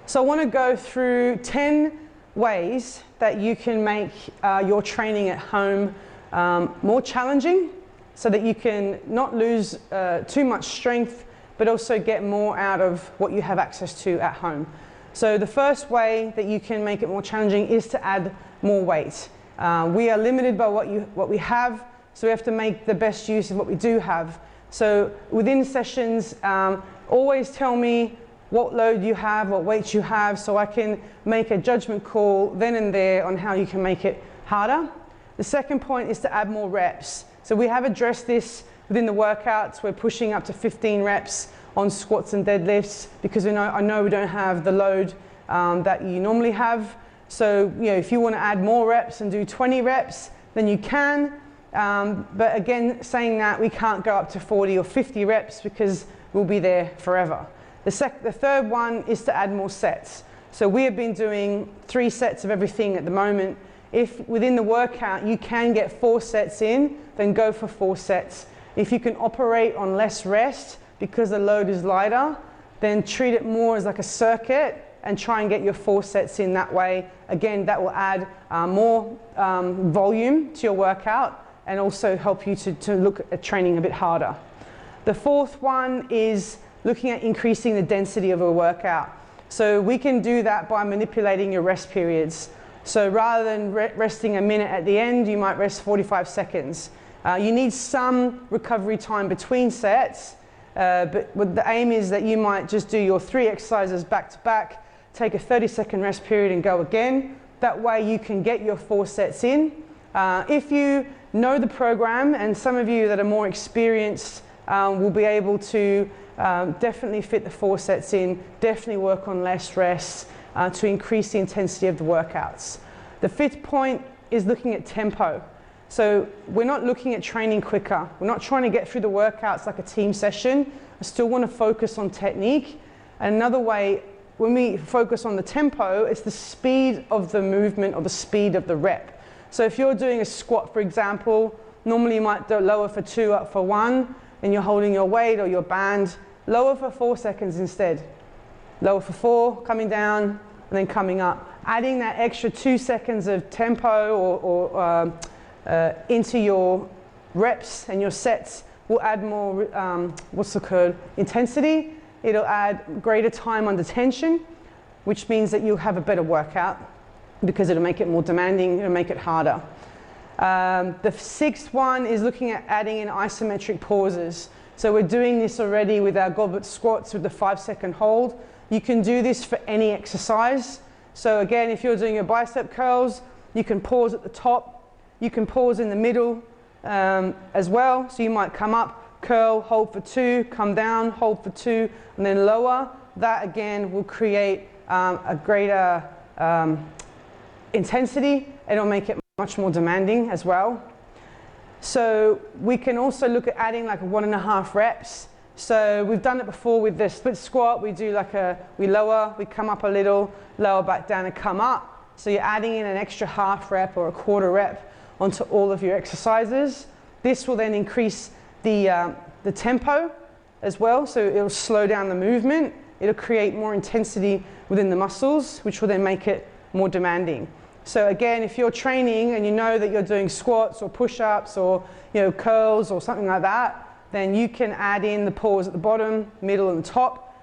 So I want to go through 10 ways that you can make your training at home more challenging, so that you can not lose too much strength, but also get more out of what you have access to at home. So the first way that you can make it more challenging is to add more weight. We are limited by what we have, so we have to make the best use of what we do have. So within sessions, always tell me what load you have, what weight you have, so I can make a judgment call then and there on how you can make it harder. The second point is to add more reps. So we have addressed this within the workouts. We're pushing up to 15 reps on squats and deadlifts because I know we don't have the load that you normally have. So if you want to add more reps and do 20 reps, then you can. But again, saying that, we can't go up to 40 or 50 reps because we'll be there forever. The third one is to add more sets. So we have been doing 3 sets of everything at the moment. If within the workout you can get 4 sets in, then go for 4 sets. If you can operate on less rest because the load is lighter, then treat it more as like a circuit and try and get your 4 sets in that way. Again, that will add more volume to your workout and also help you to look at training a bit harder. The fourth one is looking at increasing the density of a workout. So we can do that by manipulating your rest periods. So rather than resting a minute at the end, you might rest 45 seconds. You need some recovery time between sets, but the aim is that you might just do your 3 exercises back to back, take a 30-second rest period and go again. That way you can get your 4 sets in. If you know the program, and some of you that are more experienced will be able to definitely fit the 4 sets in, definitely work on less rest to increase the intensity of the workouts. The 5th point is looking at tempo. So we're not looking at training quicker. We're not trying to get through the workouts like a team session. I still want to focus on technique. And another way, when we focus on the tempo, it's the speed of the movement or the speed of the rep. So if you're doing a squat, for example, normally you might do lower for 2, up for 1, and you're holding your weight or your band. Lower for 4 seconds instead. Lower for 4, coming down, and then coming up. Adding that extra 2 seconds of tempo or into your reps and your sets will add more, intensity. It'll add greater time under tension, which means that you'll have a better workout because it'll make it more demanding, it'll make it harder. The 6th one is looking at adding in isometric pauses. So we're doing this already with our goblet squats with the 5-second hold. You can do this for any exercise. So again, if you're doing your bicep curls, you can pause at the top. You can pause in the middle as well. So you might come up, curl, hold for 2, come down, hold for 2, and then lower. That again will create a greater intensity. It'll make it much more demanding as well. So we can also look at adding like 1.5 reps. So we've done it before with the split squat. We do like we lower, we come up a little, lower back down and come up. So you're adding in an extra 1/2 rep or a 1/4 rep onto all of your exercises. This will then increase the tempo as well. So it'll slow down the movement. It'll create more intensity within the muscles, which will then make it more demanding. So again, if you're training and you know that you're doing squats or push-ups or curls or something like that, then you can add in the pause at the bottom, middle and top,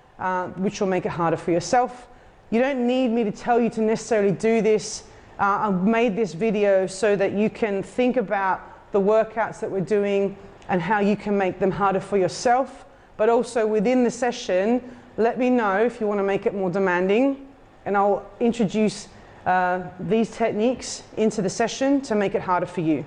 which will make it harder for yourself. You don't need me to tell you to necessarily do this. I've made this video so that you can think about the workouts that we're doing and how you can make them harder for yourself. But also within the session, let me know if you want to make it more demanding, and I'll introduce these techniques into the session to make it harder for you.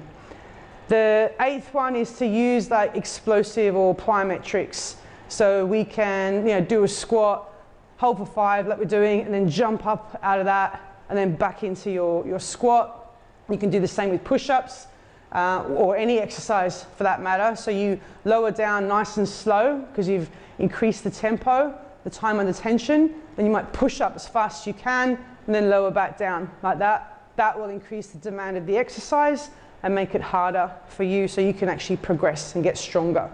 The 8th one is to use like explosive or plyometrics. So we can do a squat, hold for 5 like we're doing, and then jump up out of that and then back into your squat. You can do the same with push-ups or any exercise for that matter. So you lower down nice and slow because you've increased the tempo, the time under tension. Then you might push up as fast as you can and then lower back down like that. That will increase the demand of the exercise and make it harder for you so you can actually progress and get stronger.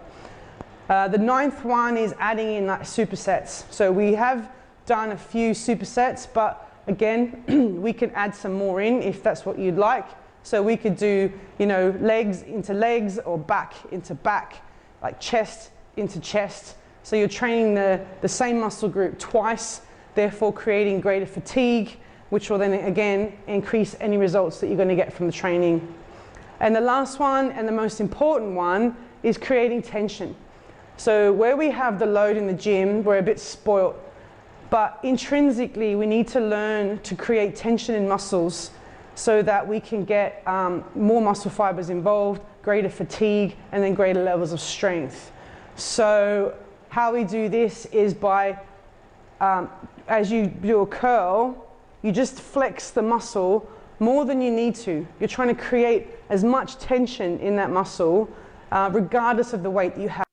The 9th one is adding in like supersets. So we have done a few supersets, but again, we can add some more in if that's what you'd like. So we could do, you know, legs into legs or back into back, like chest into chest. So you're training the same muscle group twice, therefore creating greater fatigue, which will then again increase any results that you're going to get from the training. And the last one, and the most important one, is creating tension. So where we have the load in the gym, we're a bit spoilt, but intrinsically we need to learn to create tension in muscles so that we can get more muscle fibers involved, greater fatigue, and then greater levels of strength. So how we do this is by, as you do a curl, you just flex the muscle more than you need to. You're trying to create as much tension in that muscle, regardless of the weight you have.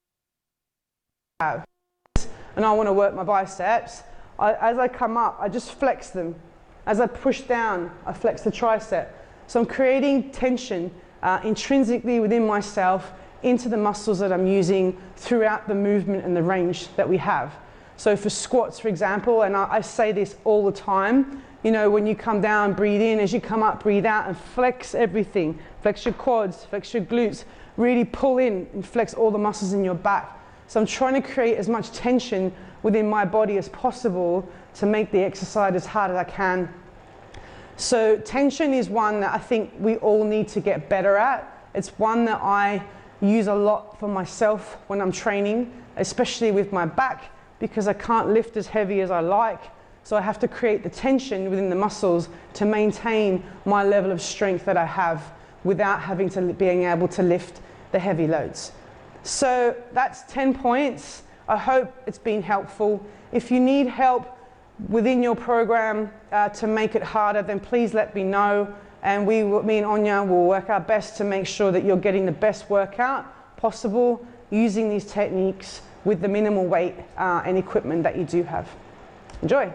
And I want to work my biceps. As I come up, I just flex them. As I push down, I flex the tricep. So I'm creating tension intrinsically within myself into the muscles that I'm using throughout the movement and the range that we have. So for squats, for example, and I say this all the time, you know, when you come down, breathe in. As you come up, breathe out and flex everything. Flex your quads, flex your glutes. Really pull in and flex all the muscles in your back. So I'm trying to create as much tension within my body as possible to make the exercise as hard as I can. So tension is one that I think we all need to get better at. It's one that I use a lot for myself when I'm training, especially with my back, because I can't lift as heavy as I like. So I have to create the tension within the muscles to maintain my level of strength that I have without having to being able to lift the heavy loads. So that's 10 points. I hope it's been helpful. If you need help within your program to make it harder, then please let me know. And me and Anya will work our best to make sure that you're getting the best workout possible using these techniques with the minimal weight and equipment that you do have. Enjoy.